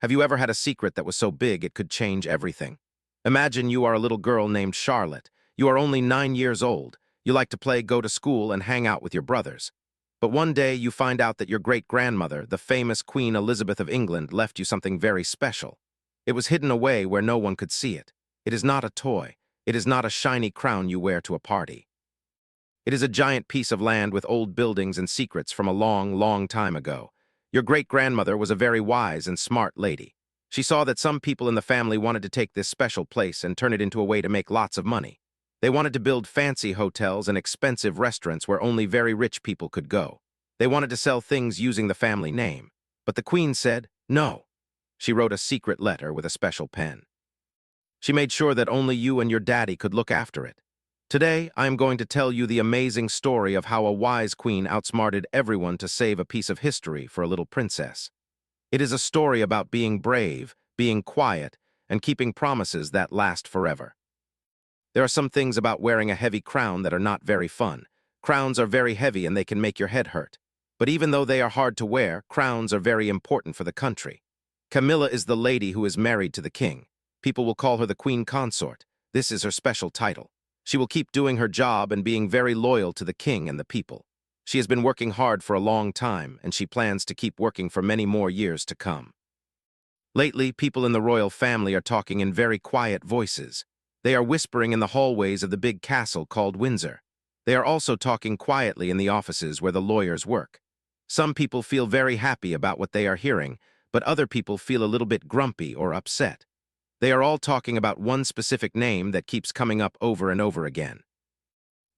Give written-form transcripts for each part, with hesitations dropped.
Have you ever had a secret that was so big it could change everything? Imagine you are a little girl named Charlotte. You are only 9 years old. You like to play, go to school, and hang out with your brothers. But one day you find out that your great-grandmother, the famous Queen Elizabeth of England, left you something very special. It was hidden away where no one could see it. It is not a toy. It is not a shiny crown you wear to a party. It is a giant piece of land with old buildings and secrets from a long, long time ago. Your great-grandmother was a very wise and smart lady. She saw that some people in the family wanted to take this special place and turn it into a way to make lots of money. They wanted to build fancy hotels and expensive restaurants where only very rich people could go. They wanted to sell things using the family name. But the queen said, no. She wrote a secret letter with a special pen. She made sure that only you and your daddy could look after it. Today, I am going to tell you the amazing story of how a wise queen outsmarted everyone to save a piece of history for a little princess. It is a story about being brave, being quiet, and keeping promises that last forever. There are some things about wearing a heavy crown that are not very fun. Crowns are very heavy and they can make your head hurt. But even though they are hard to wear, crowns are very important for the country. Camilla is the lady who is married to the king. People will call her the queen consort. This is her special title. She will keep doing her job and being very loyal to the king and the people. She has been working hard for a long time, and she plans to keep working for many more years to come. Lately, people in the royal family are talking in very quiet voices. They are whispering in the hallways of the big castle called Windsor. They are also talking quietly in the offices where the lawyers work. Some people feel very happy about what they are hearing, but other people feel a little bit grumpy or upset. They are all talking about one specific name that keeps coming up over and over again.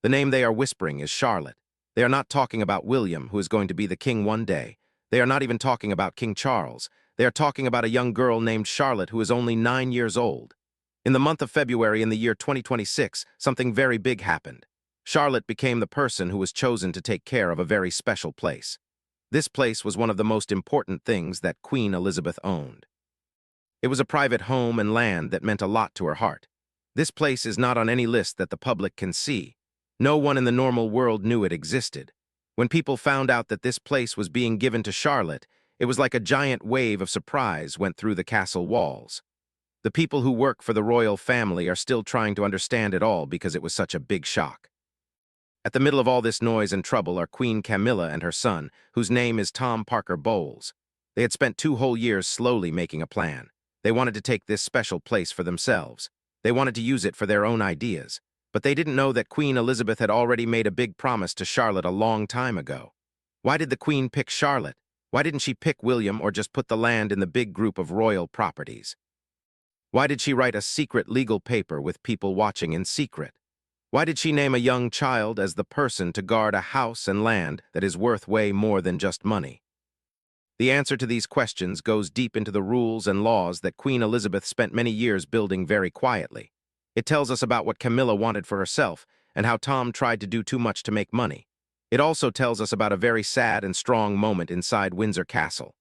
The name they are whispering is Charlotte. They are not talking about William, who is going to be the king one day. They are not even talking about King Charles. They are talking about a young girl named Charlotte who is only 9 years old. In the month of February in the year 2026, something very big happened. Charlotte became the person who was chosen to take care of a very special place. This place was one of the most important things that Queen Elizabeth owned. It was a private home and land that meant a lot to her heart. This place is not on any list that the public can see. No one in the normal world knew it existed. When people found out that this place was being given to Charlotte, it was like a giant wave of surprise went through the castle walls. The people who work for the royal family are still trying to understand it all because it was such a big shock. At the middle of all this noise and trouble are Queen Camilla and her son, whose name is Tom Parker Bowles. They had spent 2 whole years slowly making a plan. They wanted to take this special place for themselves. They wanted to use it for their own ideas. But they didn't know that Queen Elizabeth had already made a big promise to Charlotte a long time ago. Why did the Queen pick Charlotte? Why didn't she pick William or just put the land in the big group of royal properties? Why did she write a secret legal paper with people watching in secret? Why did she name a young child as the person to guard a house and land that is worth way more than just money? The answer to these questions goes deep into the rules and laws that Queen Elizabeth spent many years building very quietly. It tells us about what Camilla wanted for herself and how Tom tried to do too much to make money. It also tells us about a very sad and strong moment inside Windsor Castle.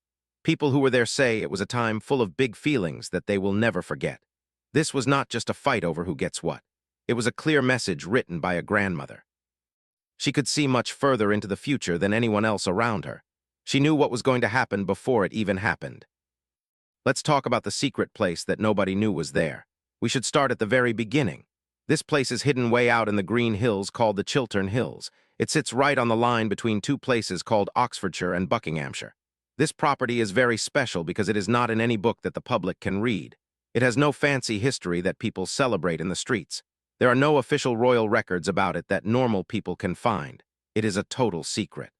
People who were there say it was a time full of big feelings that they will never forget. This was not just a fight over who gets what. It was a clear message written by a grandmother. She could see much further into the future than anyone else around her. She knew what was going to happen before it even happened. Let's talk about the secret place that nobody knew was there. We should start at the very beginning. This place is hidden way out in the green hills called the Chiltern Hills. It sits right on the line between 2 places called Oxfordshire and Buckinghamshire. This property is very special because it is not in any book that the public can read. It has no fancy history that people celebrate in the streets. There are no official royal records about it that normal people can find. It is a total secret.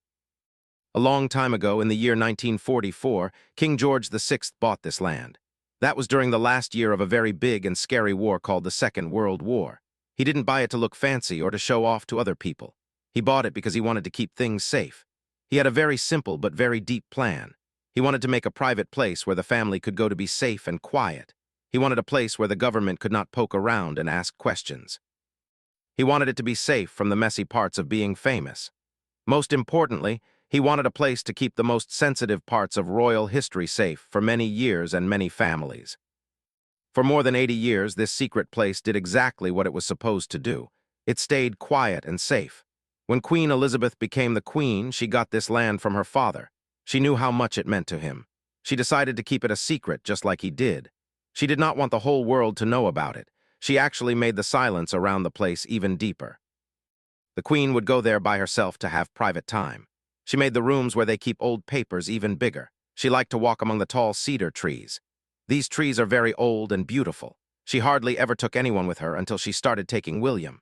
A long time ago, in the year 1944, King George VI bought this land. That was during the last year of a very big and scary war called the Second World War. He didn't buy it to look fancy or to show off to other people. He bought it because he wanted to keep things safe. He had a very simple but very deep plan. He wanted to make a private place where the family could go to be safe and quiet. He wanted a place where the government could not poke around and ask questions. He wanted it to be safe from the messy parts of being famous. Most importantly, he wanted a place to keep the most sensitive parts of royal history safe for many years and many families. For more than 80 years, this secret place did exactly what it was supposed to do. It stayed quiet and safe. When Queen Elizabeth became the queen, she got this land from her father. She knew how much it meant to him. She decided to keep it a secret just like he did. She did not want the whole world to know about it. She actually made the silence around the place even deeper. The queen would go there by herself to have private time. She made the rooms where they keep old papers even bigger. She liked to walk among the tall cedar trees. These trees are very old and beautiful. She hardly ever took anyone with her until she started taking William.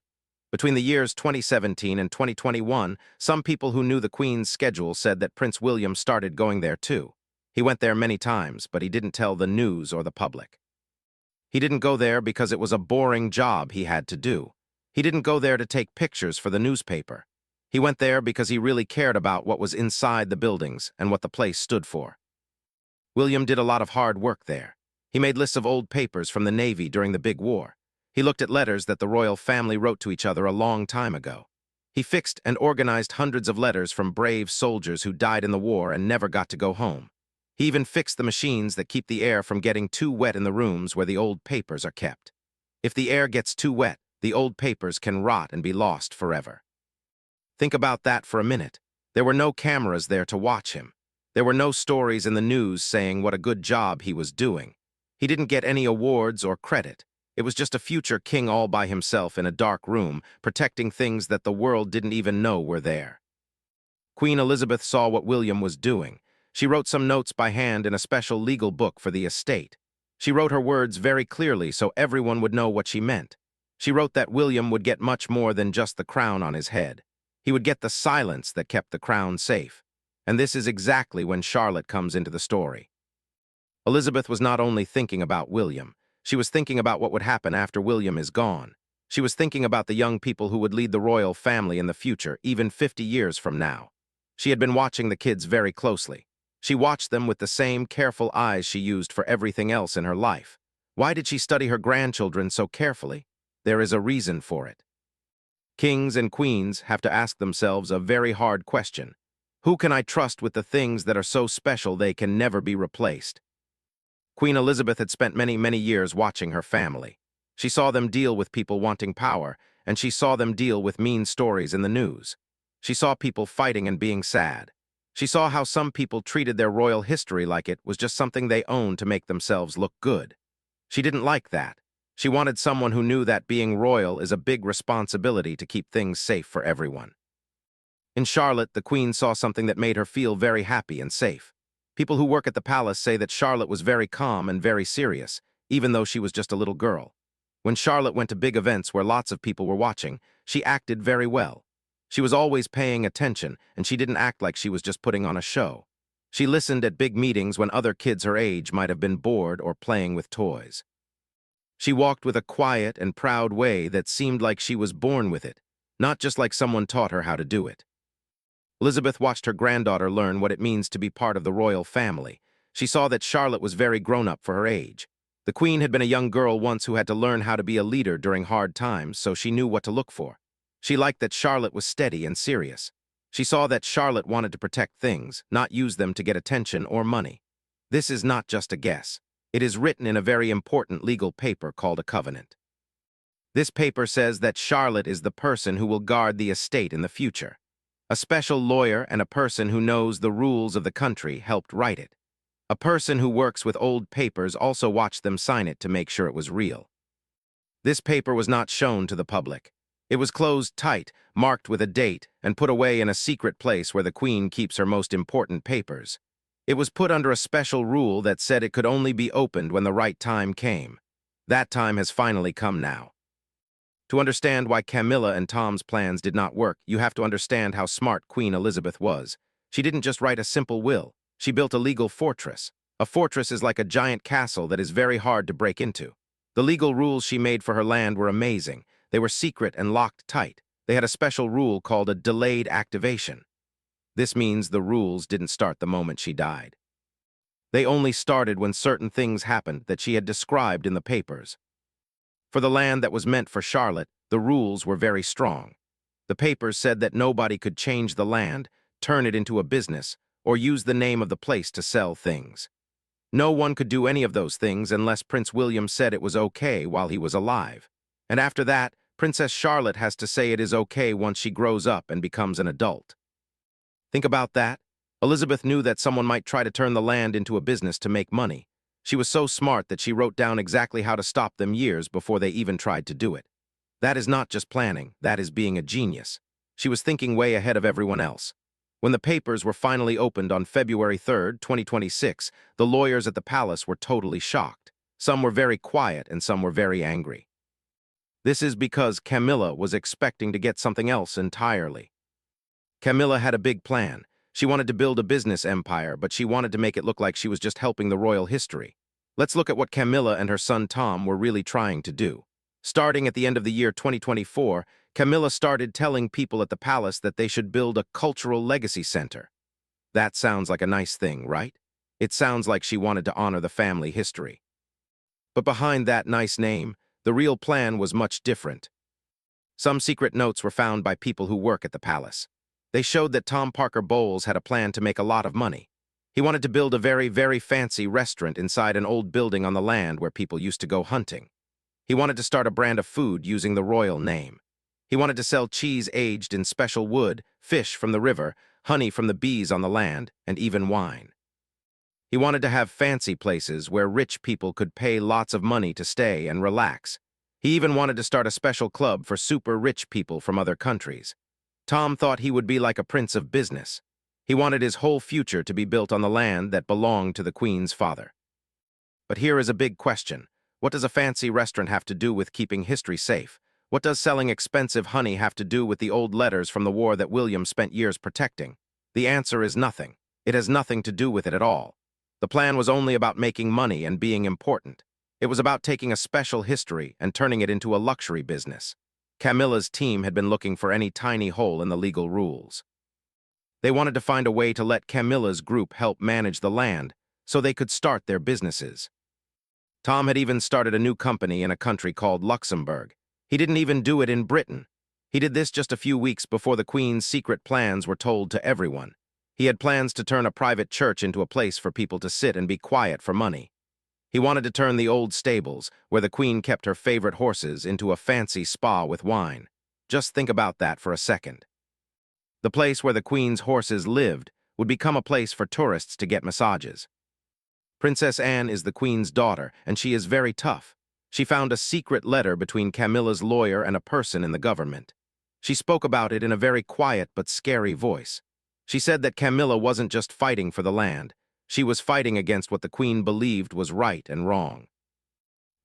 Between the years 2017 and 2021, some people who knew the Queen's schedule said that Prince William started going there too. He went there many times, but he didn't tell the news or the public. He didn't go there because it was a boring job he had to do. He didn't go there to take pictures for the newspaper. He went there because he really cared about what was inside the buildings and what the place stood for. William did a lot of hard work there. He made lists of old papers from the Navy during the Big War. He looked at letters that the royal family wrote to each other a long time ago. He fixed and organized hundreds of letters from brave soldiers who died in the war and never got to go home. He even fixed the machines that keep the air from getting too wet in the rooms where the old papers are kept. If the air gets too wet, the old papers can rot and be lost forever. Think about that for a minute. There were no cameras there to watch him. There were no stories in the news saying what a good job he was doing. He didn't get any awards or credit. It was just a future king all by himself in a dark room, protecting things that the world didn't even know were there. Queen Elizabeth saw what William was doing. She wrote some notes by hand in a special legal book for the estate. She wrote her words very clearly so everyone would know what she meant. She wrote that William would get much more than just the crown on his head. He would get the silence that kept the crown safe. And this is exactly when Charlotte comes into the story. Elizabeth was not only thinking about William, she was thinking about what would happen after William is gone. She was thinking about the young people who would lead the royal family in the future, even 50 years from now. She had been watching the kids very closely. She watched them with the same careful eyes she used for everything else in her life. Why did she study her grandchildren so carefully? There is a reason for it. Kings and queens have to ask themselves a very hard question. Who can I trust with the things that are so special they can never be replaced? Queen Elizabeth had spent many, many years watching her family. She saw them deal with people wanting power, and she saw them deal with mean stories in the news. She saw people fighting and being sad. She saw how some people treated their royal history like it was just something they owned to make themselves look good. She didn't like that. She wanted someone who knew that being royal is a big responsibility to keep things safe for everyone. In Charlotte, the Queen saw something that made her feel very happy and safe. People who work at the palace say that Charlotte was very calm and very serious, even though she was just a little girl. When Charlotte went to big events where lots of people were watching, she acted very well. She was always paying attention, and she didn't act like she was just putting on a show. She listened at big meetings when other kids her age might have been bored or playing with toys. She walked with a quiet and proud way that seemed like she was born with it, not just like someone taught her how to do it. Elizabeth watched her granddaughter learn what it means to be part of the royal family. She saw that Charlotte was very grown-up for her age. The Queen had been a young girl once who had to learn how to be a leader during hard times, so she knew what to look for. She liked that Charlotte was steady and serious. She saw that Charlotte wanted to protect things, not use them to get attention or money. This is not just a guess. It is written in a very important legal paper called a covenant. This paper says that Charlotte is the person who will guard the estate in the future. A special lawyer and a person who knows the rules of the country helped write it. A person who works with old papers also watched them sign it to make sure it was real. This paper was not shown to the public. It was closed tight, marked with a date, and put away in a secret place where the Queen keeps her most important papers. It was put under a special rule that said it could only be opened when the right time came. That time has finally come now. To understand why Camilla and Tom's plans did not work, you have to understand how smart Queen Elizabeth was. She didn't just write a simple will. She built a legal fortress. A fortress is like a giant castle that is very hard to break into. The legal rules she made for her land were amazing. They were secret and locked tight. They had a special rule called a delayed activation. This means the rules didn't start the moment she died. They only started when certain things happened that she had described in the papers. For the land that was meant for Charlotte, the rules were very strong. The papers said that nobody could change the land, turn it into a business, or use the name of the place to sell things. No one could do any of those things unless Prince William said it was okay while he was alive. And after that, Princess Charlotte has to say it is okay once she grows up and becomes an adult. Think about that. Elizabeth knew that someone might try to turn the land into a business to make money. She was so smart that she wrote down exactly how to stop them years before they even tried to do it. That is not just planning, that is being a genius. She was thinking way ahead of everyone else. When the papers were finally opened on February 3rd, 2026, the lawyers at the palace were totally shocked. Some were very quiet and some were very angry. This is because Camilla was expecting to get something else entirely. Camilla had a big plan. She wanted to build a business empire, but she wanted to make it look like she was just helping the royal history. Let's look at what Camilla and her son Tom were really trying to do. Starting at the end of the year 2024, Camilla started telling people at the palace that they should build a cultural legacy center. That sounds like a nice thing, right? It sounds like she wanted to honor the family history. But behind that nice name, the real plan was much different. Some secret notes were found by people who work at the palace. They showed that Tom Parker Bowles had a plan to make a lot of money. He wanted to build a very, very fancy restaurant inside an old building on the land where people used to go hunting. He wanted to start a brand of food using the royal name. He wanted to sell cheese aged in special wood, fish from the river, honey from the bees on the land, and even wine. He wanted to have fancy places where rich people could pay lots of money to stay and relax. He even wanted to start a special club for super rich people from other countries. Tom thought he would be like a prince of business. He wanted his whole future to be built on the land that belonged to the Queen's father. But here is a big question. What does a fancy restaurant have to do with keeping history safe? What does selling expensive honey have to do with the old letters from the war that William spent years protecting? The answer is nothing. It has nothing to do with it at all. The plan was only about making money and being important. It was about taking a special history and turning it into a luxury business. Camilla's team had been looking for any tiny hole in the legal rules. They wanted to find a way to let Camilla's group help manage the land so they could start their businesses. Tom had even started a new company in a country called Luxembourg. He didn't even do it in Britain. He did this just a few weeks before the Queen's secret plans were told to everyone. He had plans to turn a private church into a place for people to sit and be quiet for money. He wanted to turn the old stables, where the Queen kept her favorite horses, into a fancy spa with wine. Just think about that for a second. The place where the Queen's horses lived would become a place for tourists to get massages. Princess Anne is the Queen's daughter, and she is very tough. She found a secret letter between Camilla's lawyer and a person in the government. She spoke about it in a very quiet but scary voice. She said that Camilla wasn't just fighting for the land. She was fighting against what the Queen believed was right and wrong.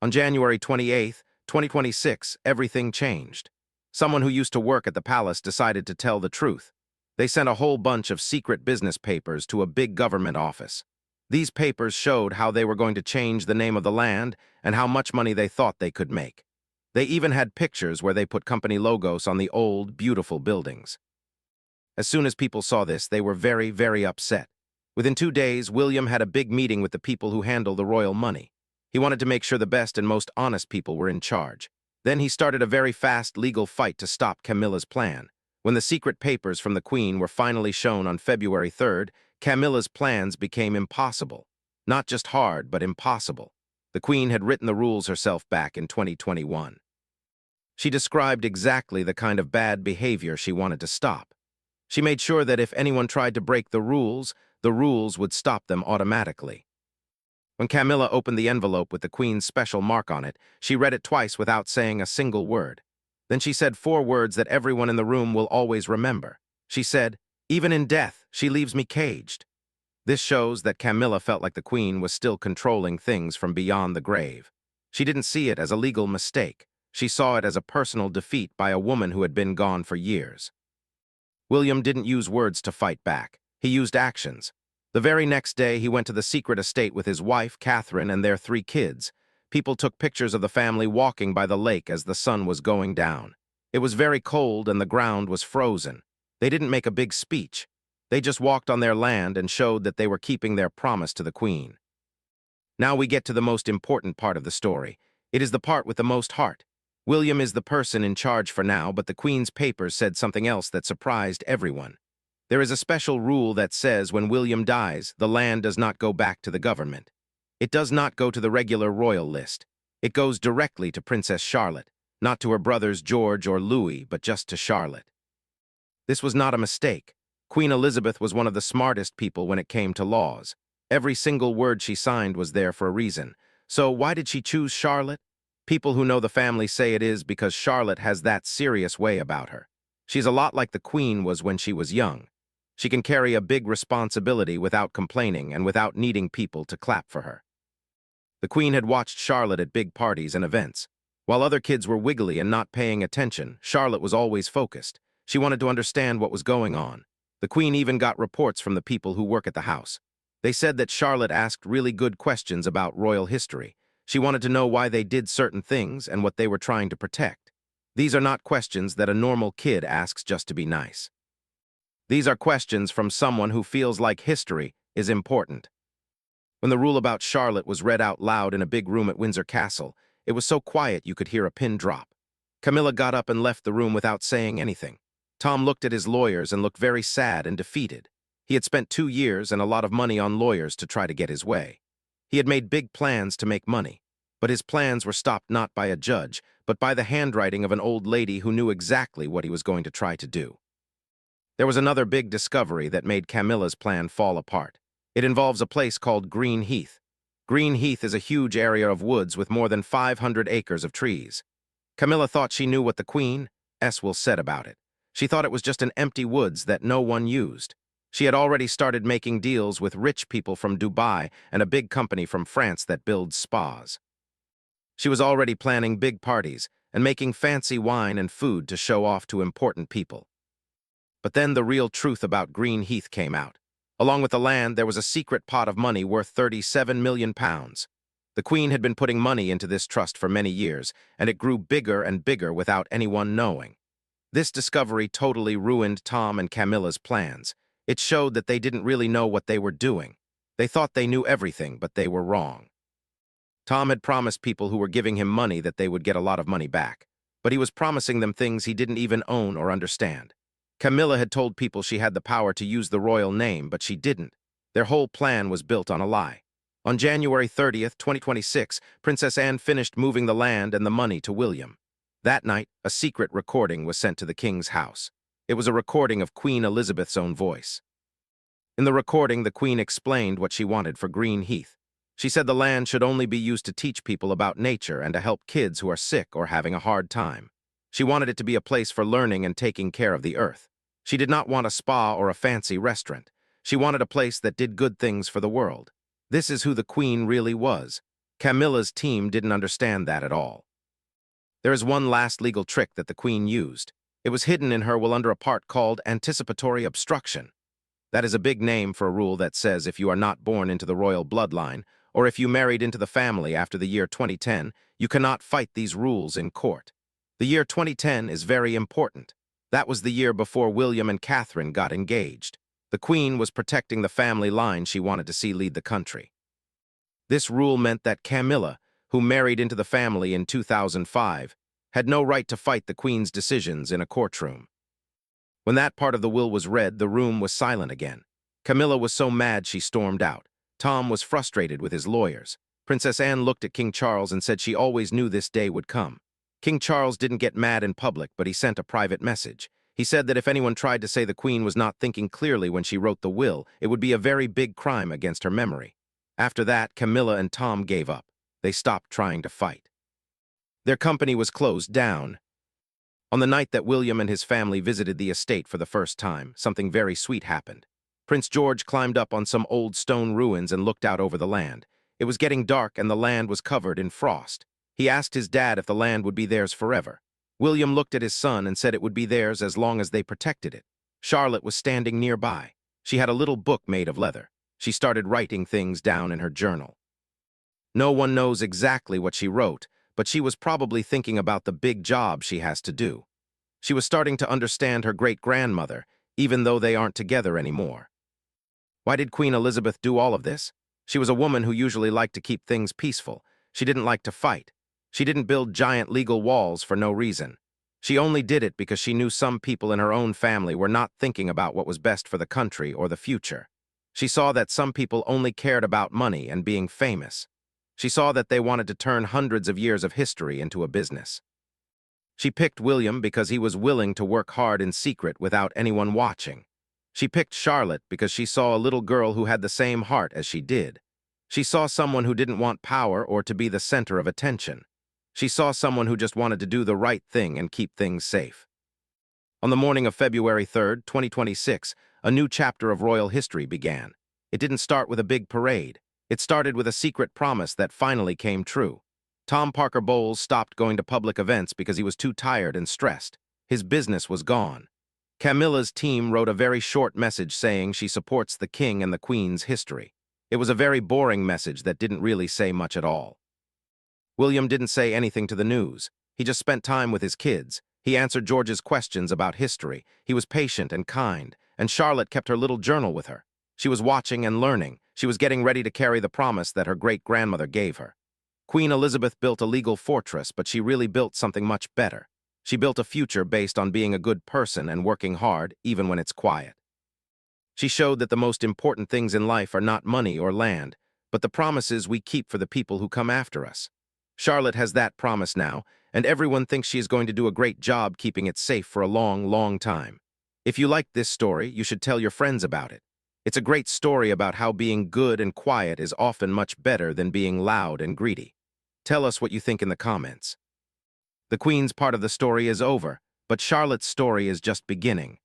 On January 28, 2026, everything changed. Someone who used to work at the palace decided to tell the truth. They sent a whole bunch of secret business papers to a big government office. These papers showed how they were going to change the name of the land and how much money they thought they could make. They even had pictures where they put company logos on the old, beautiful buildings. As soon as people saw this, they were very, very upset. Within 2 days, William had a big meeting with the people who handle the royal money. He wanted to make sure the best and most honest people were in charge. Then he started a very fast legal fight to stop Camilla's plan. When the secret papers from the Queen were finally shown on February 3rd, Camilla's plans became impossible. Not just hard, but impossible. The Queen had written the rules herself back in 2021. She described exactly the kind of bad behavior she wanted to stop. She made sure that if anyone tried to break the rules would stop them automatically. When Camilla opened the envelope with the Queen's special mark on it, she read it twice without saying a single word. Then she said 4 words that everyone in the room will always remember. She said, "Even in death, she leaves me caged." This shows that Camilla felt like the Queen was still controlling things from beyond the grave. She didn't see it as a legal mistake. She saw it as a personal defeat by a woman who had been gone for years. William didn't use words to fight back. He used actions. The very next day, he went to the secret estate with his wife, Catherine, and their 3 kids. People took pictures of the family walking by the lake as the sun was going down. It was very cold and the ground was frozen. They didn't make a big speech. They just walked on their land and showed that they were keeping their promise to the Queen. Now we get to the most important part of the story. It is the part with the most heart. William is the person in charge for now, but the Queen's papers said something else that surprised everyone. There is a special rule that says when William dies, the land does not go back to the government. It does not go to the regular royal list. It goes directly to Princess Charlotte, not to her brothers George or Louis, but just to Charlotte. This was not a mistake. Queen Elizabeth was one of the smartest people when it came to laws. Every single word she signed was there for a reason. So why did she choose Charlotte? People who know the family say it is because Charlotte has that serious way about her. She's a lot like the Queen was when she was young. She can carry a big responsibility without complaining and without needing people to clap for her. The Queen had watched Charlotte at big parties and events. While other kids were wiggly and not paying attention, Charlotte was always focused. She wanted to understand what was going on. The Queen even got reports from the people who work at the house. They said that Charlotte asked really good questions about royal history. She wanted to know why they did certain things and what they were trying to protect. These are not questions that a normal kid asks just to be nice. These are questions from someone who feels like history is important. When the rule about Charlotte was read out loud in a big room at Windsor Castle, it was so quiet you could hear a pin drop. Camilla got up and left the room without saying anything. Tom looked at his lawyers and looked very sad and defeated. He had spent 2 years and a lot of money on lawyers to try to get his way. He had made big plans to make money, but his plans were stopped not by a judge, but by the handwriting of an old lady who knew exactly what he was going to try to do. There was another big discovery that made Camilla's plan fall apart. It involves a place called Green Heath. Green Heath is a huge area of woods with more than 500 acres of trees. Camilla thought she knew what the Queen said about it. She thought it was just an empty woods that no one used. She had already started making deals with rich people from Dubai and a big company from France that builds spas. She was already planning big parties and making fancy wine and food to show off to important people. But then the real truth about Green Heath came out. Along with the land, there was a secret pot of money worth £37 million. The Queen had been putting money into this trust for many years, and it grew bigger and bigger without anyone knowing. This discovery totally ruined Tom and Camilla's plans. It showed that they didn't really know what they were doing. They thought they knew everything, but they were wrong. Tom had promised people who were giving him money that they would get a lot of money back, but he was promising them things he didn't even own or understand. Camilla had told people she had the power to use the royal name, but she didn't. Their whole plan was built on a lie. On January 30th, 2026, Princess Anne finished moving the land and the money to William. That night, a secret recording was sent to the king's house. It was a recording of Queen Elizabeth's own voice. In the recording, the Queen explained what she wanted for Green Heath. She said the land should only be used to teach people about nature and to help kids who are sick or having a hard time. She wanted it to be a place for learning and taking care of the earth. She did not want a spa or a fancy restaurant. She wanted a place that did good things for the world. This is who the Queen really was. Camilla's team didn't understand that at all. There is one last legal trick that the Queen used. It was hidden in her will under a part called anticipatory obstruction. That is a big name for a rule that says if you are not born into the royal bloodline, or if you married into the family after the year 2010, you cannot fight these rules in court. The year 2010 is very important. That was the year before William and Catherine got engaged. The Queen was protecting the family line she wanted to see lead the country. This rule meant that Camilla, who married into the family in 2005, had no right to fight the Queen's decisions in a courtroom. When that part of the will was read, the room was silent again. Camilla was so mad she stormed out. Tom was frustrated with his lawyers. Princess Anne looked at King Charles and said she always knew this day would come. King Charles didn't get mad in public, but he sent a private message. He said that if anyone tried to say the Queen was not thinking clearly when she wrote the will, it would be a very big crime against her memory. After that, Camilla and Tom gave up. They stopped trying to fight. Their company was closed down. On the night that William and his family visited the estate for the first time, something very sweet happened. Prince George climbed up on some old stone ruins and looked out over the land. It was getting dark and the land was covered in frost. He asked his dad if the land would be theirs forever. William looked at his son and said it would be theirs as long as they protected it. Charlotte was standing nearby. She had a little book made of leather. She started writing things down in her journal. No one knows exactly what she wrote, but she was probably thinking about the big job she has to do. She was starting to understand her great-grandmother, even though they aren't together anymore. Why did Queen Elizabeth do all of this? She was a woman who usually liked to keep things peaceful. She didn't like to fight. She didn't build giant legal walls for no reason. She only did it because she knew some people in her own family were not thinking about what was best for the country or the future. She saw that some people only cared about money and being famous. She saw that they wanted to turn hundreds of years of history into a business. She picked William because he was willing to work hard in secret without anyone watching. She picked Charlotte because she saw a little girl who had the same heart as she did. She saw someone who didn't want power or to be the center of attention. She saw someone who just wanted to do the right thing and keep things safe. On the morning of February 3rd, 2026, a new chapter of royal history began. It didn't start with a big parade. It started with a secret promise that finally came true. Tom Parker Bowles stopped going to public events because he was too tired and stressed. His business was gone. Camilla's team wrote a very short message saying she supports the king and the queen's history. It was a very boring message that didn't really say much at all. William didn't say anything to the news. He just spent time with his kids. He answered George's questions about history. He was patient and kind, and Charlotte kept her little journal with her. She was watching and learning. She was getting ready to carry the promise that her great-grandmother gave her. Queen Elizabeth built a legal fortress, but she really built something much better. She built a future based on being a good person and working hard, even when it's quiet. She showed that the most important things in life are not money or land, but the promises we keep for the people who come after us. Charlotte has that promise now, and everyone thinks she is going to do a great job keeping it safe for a long, long time. If you liked this story, you should tell your friends about it. It's a great story about how being good and quiet is often much better than being loud and greedy. Tell us what you think in the comments. The Queen's part of the story is over, but Charlotte's story is just beginning.